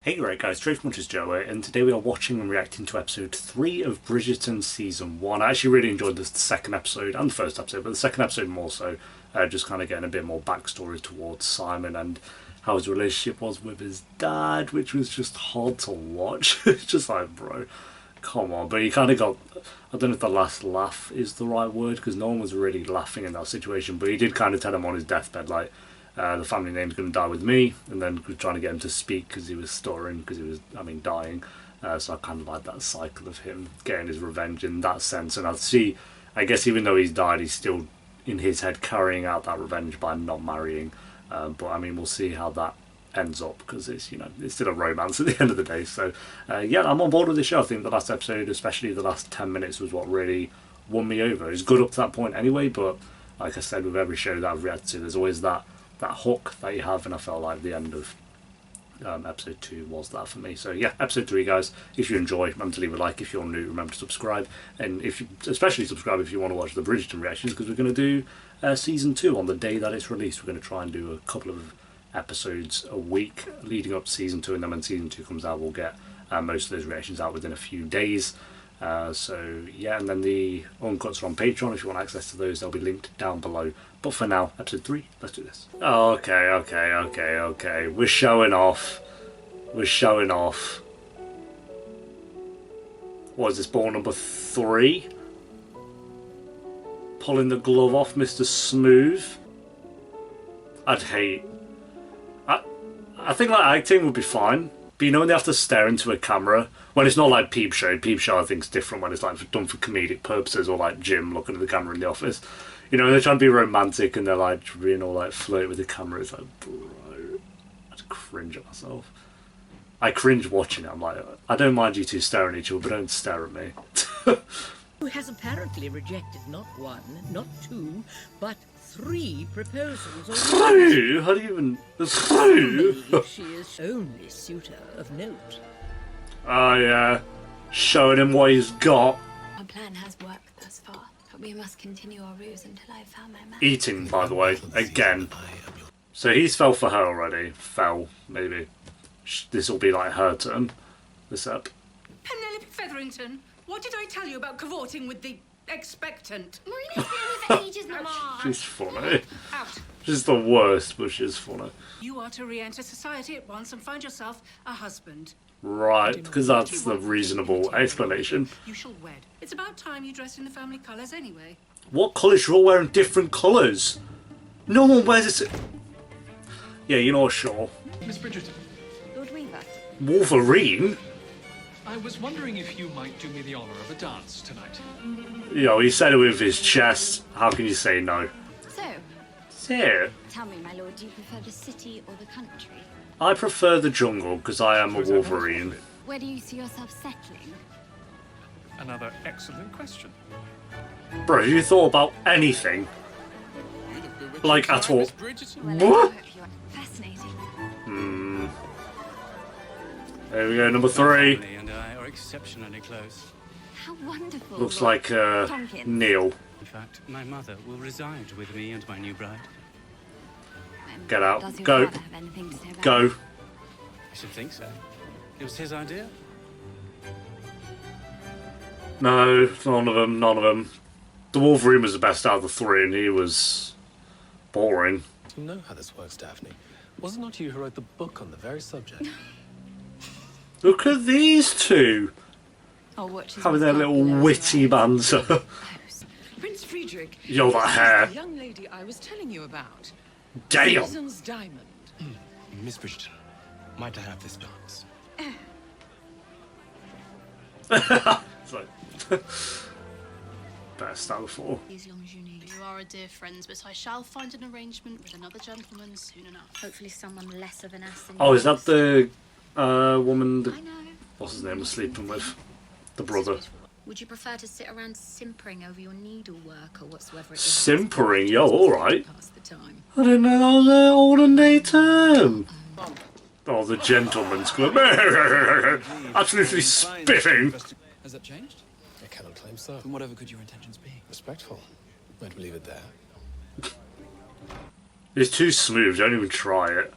Hey right guys, Much Joe here, and today we are watching and reacting to episode 3 of Bridgerton Season 1. I actually really enjoyed this, the second episode and the first episode, but the second episode more so, just kind of getting a bit more backstory towards Simon and how his relationship was with his dad, which was just hard to watch. It's just like, bro, come on. But he kind of got, I don't know if the last laugh is the right word, because no one was really laughing in that situation, but he did kind of tell him on his deathbed, like, the family name's going to die with me, and then trying to get him to speak because he was stuttering, because he was, dying. So I kind of like that cycle of him getting his revenge in that sense. And I guess even though he's died, he's still in his head carrying out that revenge by not marrying. But I mean, we'll see how that ends up, because it's, it's still a romance at the end of the day. So yeah, I'm on board with the show. I think the last episode, especially the last 10 minutes, was what really won me over. It's good up to that point anyway, but like I said, with every show that I've reacted to, there's always that hook that you have, and I felt like the end of episode 2 was that for me. So yeah, episode 3 guys, if you enjoy, remember to leave a like. If you're new, remember to subscribe, and especially subscribe if you want to watch the Bridgerton reactions, because we're going to do season 2 on the day that it's released. We're going to try and do a couple of episodes a week leading up to season 2, and then when season 2 comes out, we'll get most of those reactions out within a few days. So yeah, and then the uncuts are on Patreon. If you want access to those, they'll be linked down below. But for now, episode 3, let's do this. Okay. We're showing off. What is this, ball number 3? Pulling the glove off, Mr. Smooth. I think like acting would be fine. But when they have to stare into a camera, when it's not like Peep Show I think's different when it's like done for comedic purposes, or like Jim looking at the camera in the office. They're trying to be romantic and they're like being all like flirt with the camera. It's like, bro, I'd cringe at myself. I cringe watching it. I'm like, I don't mind you two staring at each other, but don't stare at me. Who has apparently rejected not 1, not 2, but 3 proposals. 3? How do you even... 3? She is only suitor of note. Oh yeah, showing him what he's got. Our plan has worked thus far, but we must continue our ruse until I have found my man. Eating, by the way, again. So he's fell for her already. Fell, maybe. This will be like her turn. This up. Penelope Featherington, what did I tell you about cavorting with the expectant? Marina's been with for ages, Mama. She's funny. Out. She's the worst, but she's funny. You are to re-enter society at once and find yourself a husband. Right, because that's the reasonable explanation. You shall wed. It's about time you dressed in the family colours anyway. What colours? You're all wearing different colours. No one wears it. Yeah, you're not sure. Miss Bridgerton. Lord Weaver. Wolverine? I was wondering if you might do me the honour of a dance tonight. He said it with his chest. How can you say no? So, Tell me, my lord, do you prefer the city or the country? I prefer the jungle because I am a Wolverine. Where do you see yourself settling? Another excellent question. Bro, have you thought about anything? Like, at all? Well, What? I hope you are fascinating. There we go, number 3. And I are exceptionally close. How wonderful. Looks like Neil. In fact, my mother will reside with me and my new bride. Get out. Does your Go. father have anything to say about Go. it? I should think so. It was his idea. No, none of them. The Wolverine was the best out of the 3, and he was boring. You know how this works, Daphne. Was it not you who wrote the book on the very subject? Look at these two Or watches having their little Scorpio witty rise. banter. Prince Friedrich. Yo, that hair. The young lady I was telling you about. Damn. Susan's diamond. Miss Bridgerton, might I have this dance? It's like best out of 4. As long as you need. You are a dear friend, but I shall find an arrangement with another gentleman soon enough. Hopefully someone less of an ass than Oh, you. is that the woman that I know. what's his name was sleeping with? The brother. Would you prefer to sit around simpering over your needlework or whatsoever it is? Simpering? Yo, alright. Pass the time. I didn't know that was an olden day term. Oh, the gentleman's club. Absolutely spitting. Has that changed? I cannot claim so. And whatever could your intentions be? Respectful. Might leave it there. It's too smooth, don't even try it.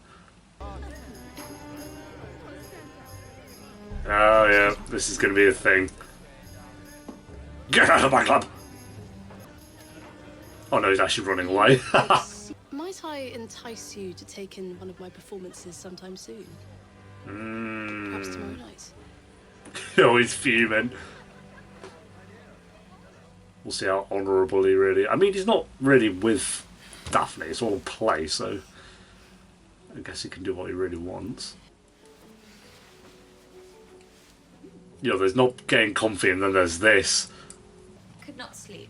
Oh yeah, this is going to be a thing. Get out of my club! Oh no, he's actually running away. Might I entice you to take in one of my performances sometime soon? Perhaps tomorrow night? Oh, he's fuming. We'll see how honourable he really... I mean, he's not really with Daphne, it's all play, so... I guess he can do what he really wants. You know, there's not getting comfy and then there's this. Could not sleep.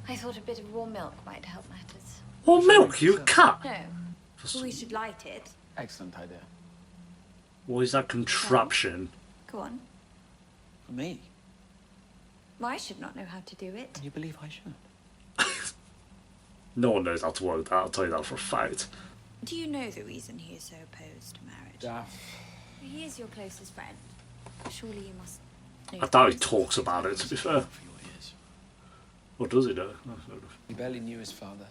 I thought a bit of warm milk might help matters. Well, milk, you cat! No. We should light it. Excellent idea. What is that contraption? Go on. For me? Well, I should not know how to do it. You believe I should? No one knows how to work that, I'll tell you that for a fact. Do you know the reason he is so opposed to marriage? Daff. He is your closest friend. Surely you must know. I doubt he talks about it, to be fair. For your ears. Or does he though? He barely knew his father.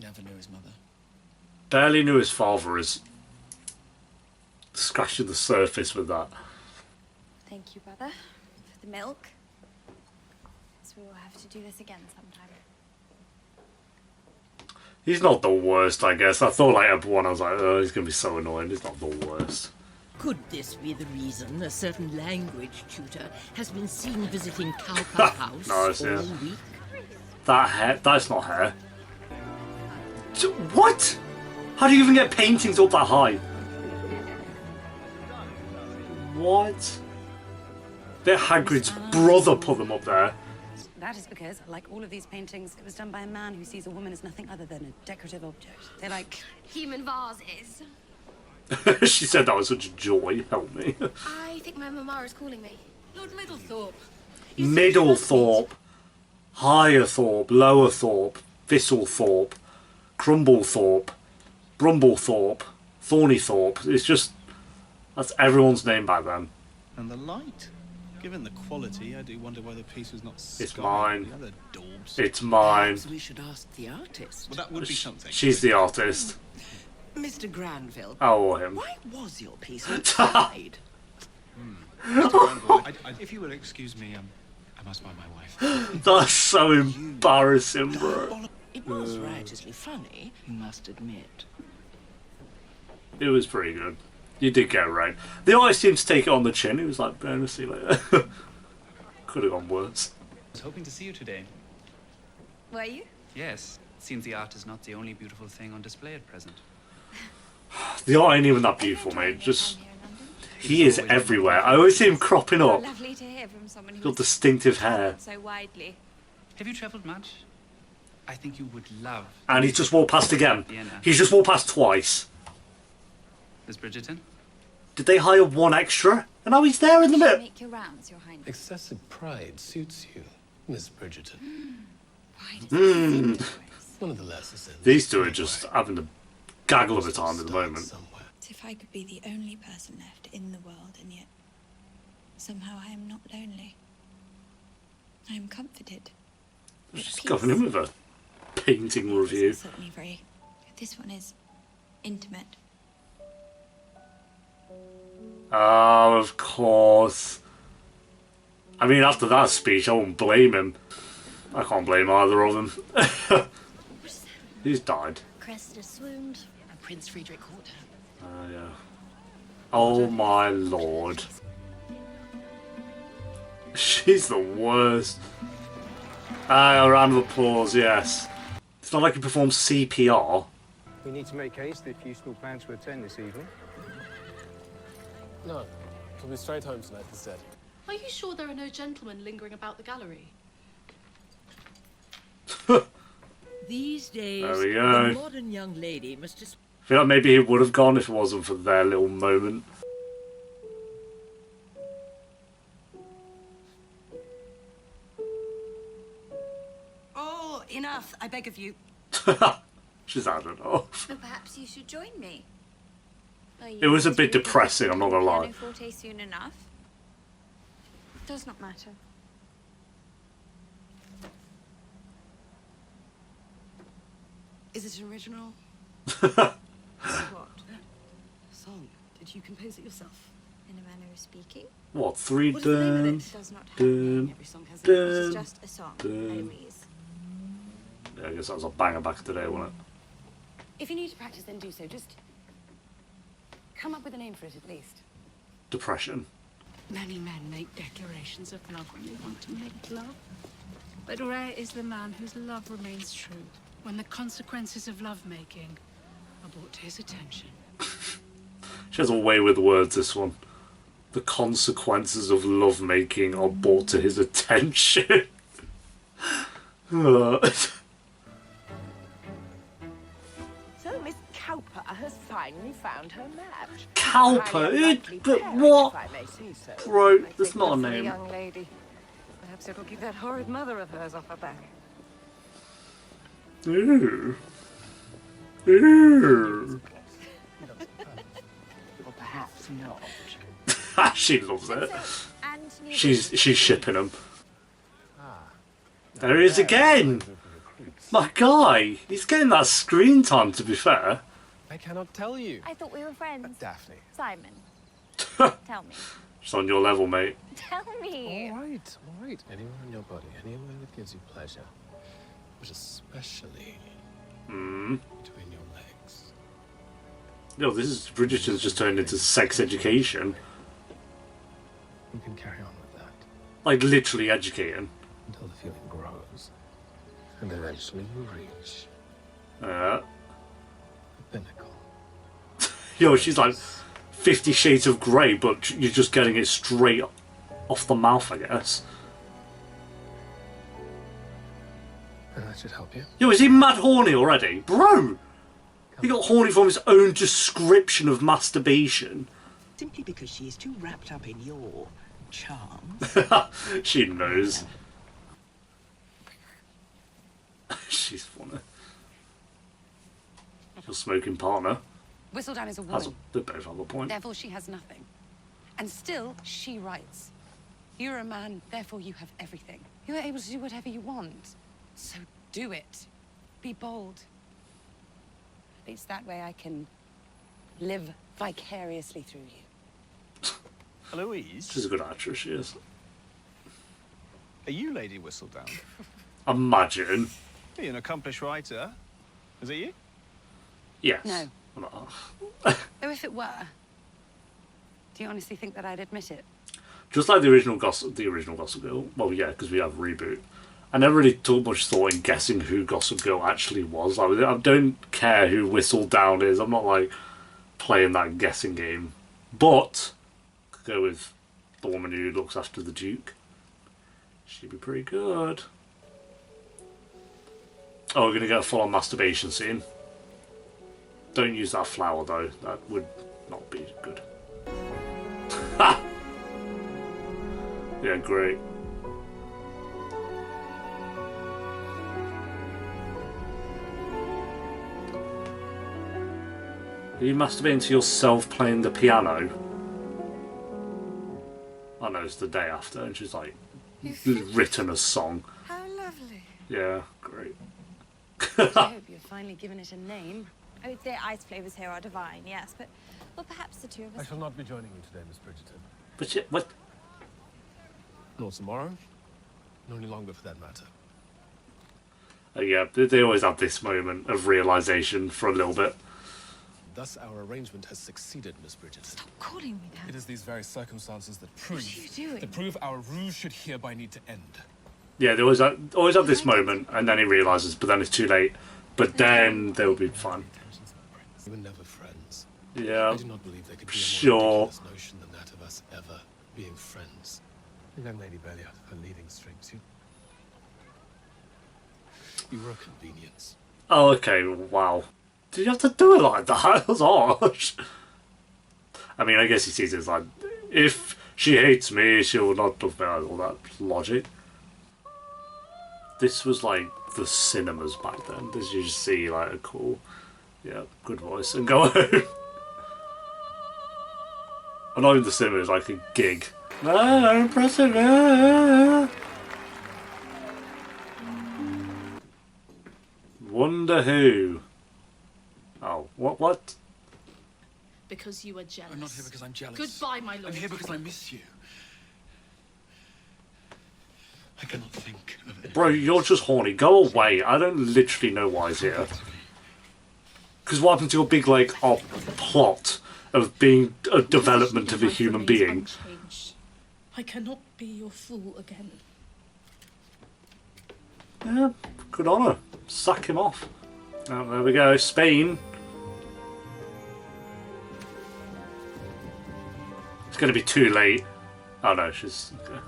Never knew his mother. Barely knew his father is scratching the surface with that. Thank you, brother, for the milk. So we will have to do this again sometime. He's not the worst, I guess. I thought like everyone, I was like, oh, he's going to be so annoying. He's not the worst. Could this be the reason a certain language tutor has been seen visiting Cowper House Nice, all yeah. week? That hair, that's not hair. What? How do you even get paintings up that high? What? Their Hagrid's brother put them up there. That is because, like all of these paintings, it was done by a man who sees a woman as nothing other than a decorative object. They're like Human vases. She said that was such a joy. Help me. I think my mama is calling me. Lord Middlethorpe. Middlethorpe, Higherthorpe, Lowerthorpe, Thistlethorpe, Crumblethorpe, Brumblethorpe, Thornythorpe. It's just, that's everyone's name back then. And the light. Given the quality, I do wonder why the piece was not It's sky mine. like the other daubs. It's mine. Perhaps we should ask the artist. Well, that would be something. She's the artist. Mr. Granville, Oh, or him. why was your piece outside? If you will excuse me, I must find my wife. That's so embarrassing, bro. It was riotously funny, you must admit. It was pretty good. You did get it right. The artist seemed to take it on the chin. He was like, "Bonus, see you later." Could have gone worse. I was hoping to see you today. Were you? Yes, it seems the art is not the only beautiful thing on display at present. The art ain't even that beautiful, mate. Just he is everywhere. I always see him cropping up. Lovely to hear from someone who Got distinctive hair, so widely. Have you travelled much? I think you would love. and he's just walked past again. Vienna. He's just walked past twice. Miss Bridgerton? Did they hire one extra? And now he's there in the middle. Make your rounds, Your Highness. Excessive pride suits you, Miss Bridgerton. One of the lesser sins. These two are just having the gaggle of a time at the moment. Somewhere. If I could be the only person left in the world, and yet somehow I am not lonely. I am comforted. She's going in with a painting review. Certainly very. This one is intimate. Oh, of course. I mean, after that speech, I won't blame him. I can't blame either of them. He's died. Cressida swooned. And Prince Friedrich caught her. Oh, yeah. Oh, my lord. She's the worst. A round of applause, yes. It's not like he performs CPR. We need to make haste if you still plan to attend this evening. No, we'll be straight home tonight instead. Are you sure there are no gentlemen lingering about the gallery? These days, There we go. the modern young lady must just... I feel like maybe he would have gone if it wasn't for their little moment. Oh, enough, I beg of you. She's had enough. Well, perhaps you should join me. Are you It was a going bit to depressing, I'm not gonna lie. pianoforte soon enough? Does not matter. Is it an original? What? Song. Did you compose it yourself? In a manner of speaking. What, 3 What is the name of dun, it? Does not have dun, Every song has a This is dun. just a song, dun. Eloise. Yeah, I guess that was a banger back today, wasn't it? If you need to practice, then do so. Just come up with a name for it at least. Depression. Many men make declarations of love when they want to make love. But rare is the man whose love remains true when the consequences of lovemaking are brought to his attention. She has a way with words, this one. The consequences of lovemaking are brought to his attention. So Miss Cowper has finally found her match. Cowper? But what? Bro, that's not a name. Young lady. Perhaps it'll keep that horrid mother of hers off her back. Ooh. Ooh. Or perhaps not. She loves it. She's shipping him. There he is again! My guy! He's getting that screen time, to be fair. I cannot tell you. I thought we were friends. Daphne. Simon. Tell me. It's on your level, mate. Tell me. All right. Anywhere on your body, anywhere that gives you pleasure. But especially between your legs. No, this is Bridgerton's just turned into sex education. You can carry on with that. Like, literally educating. Until the feeling grows. And eventually you reach Uh, the pinnacle. yo, she's like 50 Shades of Grey, but you're just getting it straight off the mouth, I guess. And that should help you. Yo, is he mad horny already? Bro! He got horny from his own description of masturbation. Simply because she is too wrapped up in your charm. She knows. She's funny. Your smoking partner. Whistledown is a woman. They both have a point. Therefore, she has nothing. And still, she writes. You're a man, therefore you have everything. You're able to do whatever you want. So do it. Be bold. It's that way I can live vicariously through you. Eloise? She's a good actress, she is. Are you Lady Whistledown? Imagine. You're an accomplished writer. Is it you? Yes. No. Oh. Though if it were, do you honestly think that I'd admit it? Just like the original Gossip Girl. Well, yeah, because we have Reboot. I never really took much thought in guessing who Gossip Girl actually was. Like, I don't care who Whistledown is. I'm not like playing that guessing game. But I could go with the woman who looks after the Duke. She'd be pretty good. Oh, we're gonna get a full-on masturbation scene. Don't use that flower though. That would not be good. Ha! Yeah, great. Are you masturbating to yourself playing the piano? I know, it's the day after, and she's like written a song. How lovely. Yeah, great. I hope you've finally given it a name. I would say ice flavors here are divine, yes, but well, perhaps the two of I us. shall not be joining you today, Miss Bridgerton. But shit, what? Nor tomorrow, nor any longer for that matter. Yeah, they always have this moment of realization for a little bit. Thus, our arrangement has succeeded, Miss Bridgerton. Stop calling me that. It is these very circumstances that What are you doing? our ruse should hereby need to end. Yeah, they always have this moment, and then he realizes, but then it's too late. But then they'll be fine. We were never friends. Yeah, I do not believe there could be a more sure. ridiculous notion than that of us ever being friends. The young lady barely out of her leading strings. You were a convenience. Oh, okay, wow. Did you have to do it like that? That was harsh. I mean, I guess he sees it as like, if she hates me, she will not fulfill all that logic. This was like the cinemas back then. Did you see like a cool, yeah, good voice and go home? And not even the cinema, it's like a gig. Ah, impressive. Ah. Wonder Who. Oh, what? Because you are jealous. I'm not here because I'm jealous. Goodbye, my lord. I'm here because I miss you. I cannot think of it. Bro, you're just horny. Go away. I don't literally know why he's here. Because what happened to your big, like, plot of being a development of a human being? I cannot be your fool again. Yeah, good on her. Sack him off. Oh, there we go. Spain. It's going to be too late. Oh no, she's... Okay.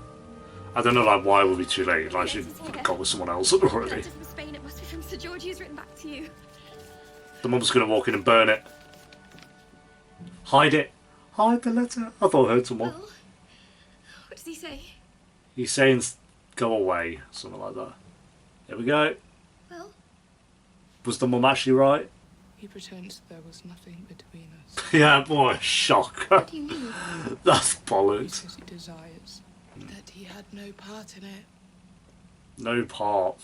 I don't know, like, why it will be too late. Like, she got with someone else already. Letter from Spain. It must be from Sir George. He's written back to you. The mum's going to walk in and burn it. Hide it. Hide the letter. I thought I heard someone. Well, what does he say? He's saying, go away. Something like that. There we go. Well? Was the mum actually right? He pretends there was nothing between us. Yeah, boy, shock. What do you mean? That's He bollocks. says he desires that he had no part in it. No part.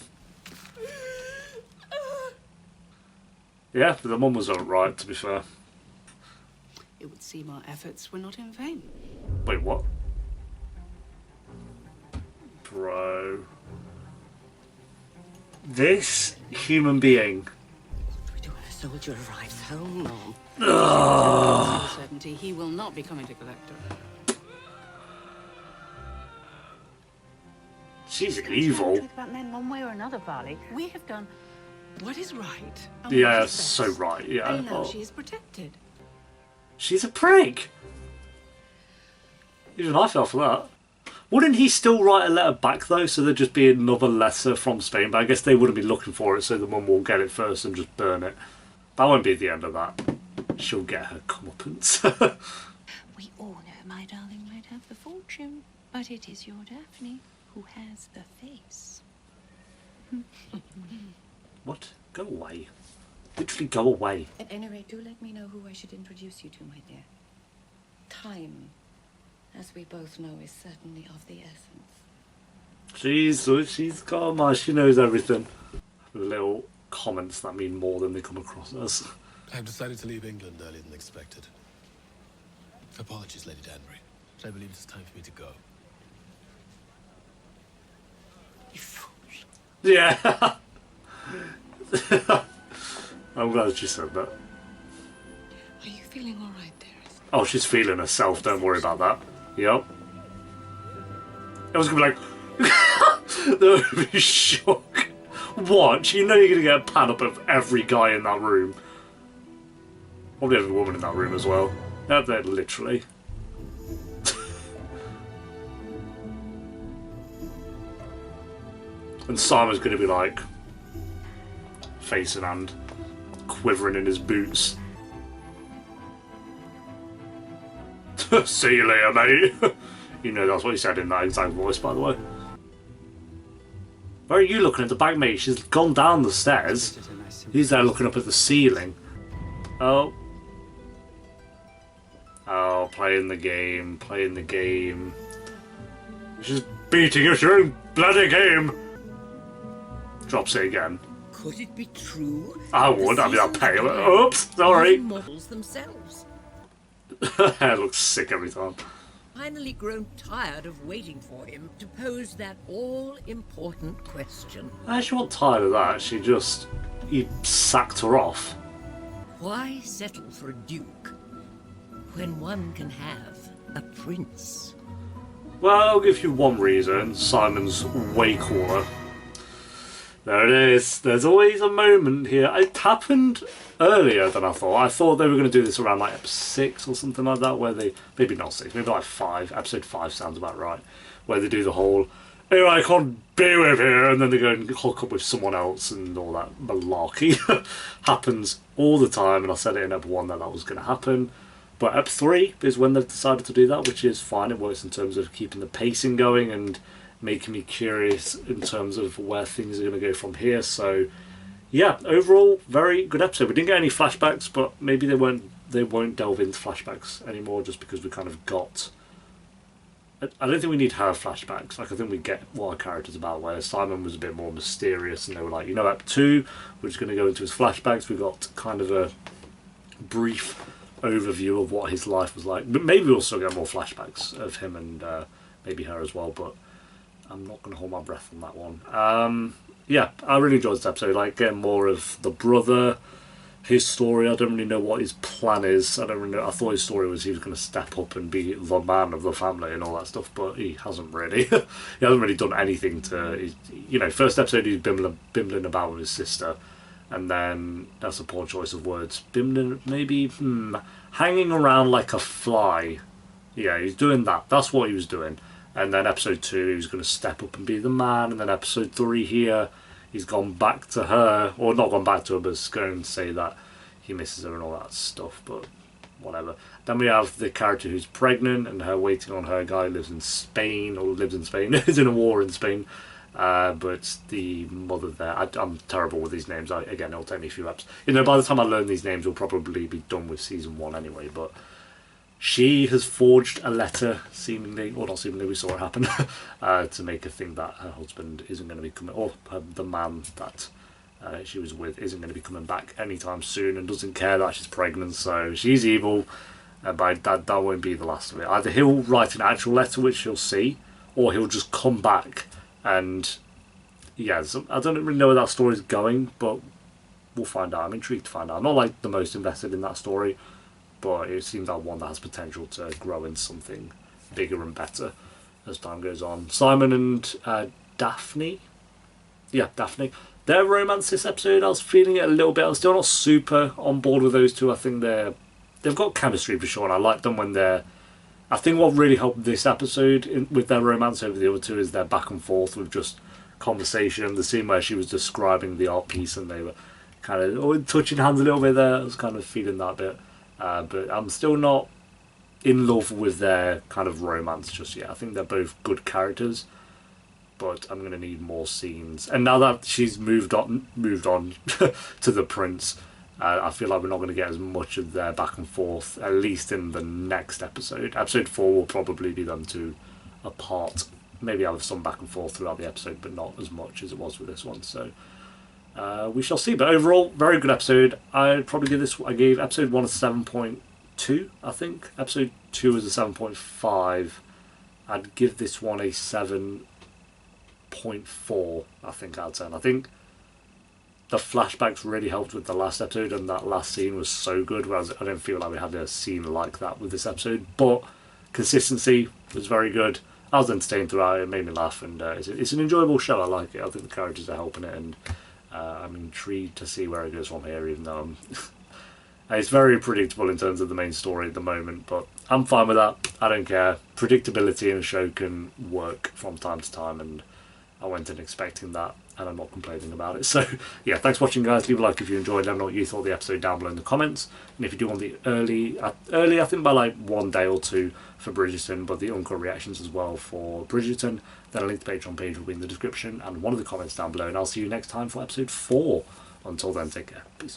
Yeah, but the mum was alright, to be fair. It would seem our efforts were not in vain. Wait, what? Bro. This human being. We do when a soldier arrives home, Mom. With certainty, he will not be coming to collect her. She's evil. Think about men one way or another, Barley. We have done what is right. And Yeah, what is so best. right, yeah. And now Oh. she is protected. She's a prig. Even I fell for that. Wouldn't he still write a letter back though, so there'd just be another letter from Spain? But I guess they wouldn't be looking for it, so the mum will get it first and just burn it. That won't be the end of that. She'll get her comeuppance. We all know my darling might have the fortune, but it is your Daphne who has the face. What? Go away. Literally go away. At any rate, do let me know who I should introduce you to, my dear. Time, as we both know, is certainly of the essence. She's got a mind. She knows everything. Little comments that mean more than they come across as. I've decided to leave England earlier than expected. Apologies, Lady Danbury, but I believe it's time for me to go. You fool. Yeah. I'm glad she said that. Are you feeling all right, dearest? Oh, she's feeling herself. Don't worry about that. Yep. I was gonna be like, that would be shock. Watch, you know you're gonna get a pan up of every guy in that room. Probably every woman in that room as well. Yeah, they're literally. And Simon's gonna be like, face in hand, quivering in his boots. See you later, mate. You know that's what he said in that exact voice, by the way. Where are you looking at the back, mate? She's gone down the stairs. He's there looking up at the ceiling. Oh. Oh, playing the game, playing the game. She's beating at your own bloody game. Drops it again. Could it be true? I would, I'd be that pale. Oops, sorry. Models themselves. Her hair looks sick every time. Finally grown tired of waiting for him to pose that all-important question. She wasn't tired of that, he sacked her off. Why settle for a duke when one can have a prince? Well, I'll give you one reason. Simon's way cooler. There it is. There's always a moment here. It happened earlier than I thought. I thought they were going to do this around like episode 6 or something like that, where they, maybe not 6, maybe like 5. Episode 5 sounds about right. Where they do the whole, oh, I can't be with here, and then they go and hook up with someone else and all that malarkey. Happens all the time, and I said it in episode 1 that was going to happen. But episode 3 is when they've decided to do that, which is fine. It works in terms of keeping the pacing going and making me curious in terms of where things are going to go from here. So yeah, overall very good episode. We didn't get any flashbacks, but maybe they won't delve into flashbacks anymore, just because we kind of got, I don't think we need her flashbacks. Like, I think we get what our character's about, where Simon was a bit more mysterious and they were like, you know, episode 2 we're just going to go into his flashbacks. We got kind of a brief overview of what his life was like. But maybe we'll still get more flashbacks of him and maybe her as well, but I'm not going to hold my breath on that one. Yeah, I really enjoyed this episode. Like, getting more of the brother, his story. I don't really know what his plan is. I don't really know. I thought his story was he was going to step up and be the man of the family and all that stuff, but he hasn't really. He hasn't really done anything to... You know, first episode he's bimbling about with his sister, and then, that's a poor choice of words, bimbling, maybe, hanging around like a fly. Yeah, he's doing that. That's what he was doing. And then episode 2, he was going to step up and be the man. And then episode 3 here, he's gone back to her. Or not gone back to her, but he's going to say that he misses her and all that stuff. But whatever. Then we have the character who's pregnant and her waiting on her guy lives in Spain. Or lives in Spain. is in a war in Spain. But the mother there... I'm terrible with these names. Again, it'll take me a few episodes. You know, by the time I learn these names, we'll probably be done with season 1 anyway. But... she has forged a letter, seemingly, or not seemingly, we saw it happen, to make her think that her husband isn't going to be coming, or the man that she was with isn't going to be coming back anytime soon, and doesn't care that she's pregnant, so she's evil, but that won't be the last of it. Either he'll write an actual letter, which she'll see, or he'll just come back, and, yeah, so I don't really know where that story's going, but we'll find out. I'm intrigued to find out. I'm not, like, the most invested in that story, but it seems like one that has potential to grow into something bigger and better as time goes on. Simon and Daphne. Yeah, Daphne. Their romance this episode, I was feeling it a little bit. I'm still not super on board with those two. I think they've got chemistry for sure, and I like them when they're... I think what really helped this episode with their romance over the other two is their back and forth with just conversation. The scene where she was describing the art piece and they were kind of touching hands a little bit there. I was kind of feeling that bit. But I'm still not in love with their kind of romance just yet. I think they're both good characters, but I'm going to need more scenes. And now that she's moved on to the prince, I feel like we're not going to get as much of their back and forth, at least in the next episode. Episode 4 will probably be them two apart. Maybe have some back and forth throughout the episode, but not as much as it was with this one. So... we shall see, but overall, very good episode. I'd probably give this... I gave episode 1 a 7.2, I think. Episode 2 was a 7.5. I'd give this one a 7.4, I think, out of 10. I think the flashbacks really helped with the last episode, and that last scene was so good, whereas I don't feel like we had a scene like that with this episode. But consistency was very good. I was entertained throughout. It made me laugh, and it's an enjoyable show. I like it. I think the characters are helping it, and... I'm intrigued to see where it goes from here, even though it's very predictable in terms of the main story at the moment, but I'm fine with that. I don't care. Predictability in a show can work from time to time, and I went in expecting that, and I'm not complaining about it. So, yeah, thanks for watching, guys. Leave a like if you enjoyed. Let me know what you thought of the episode down below in the comments. And if you do want the early, I think by like 1 day or 2 for Bridgerton, but the uncut reactions as well for Bridgerton, then a link to the Patreon page will be in the description and one of the comments down below. And I'll see you next time for episode 4. Until then, take care. Peace.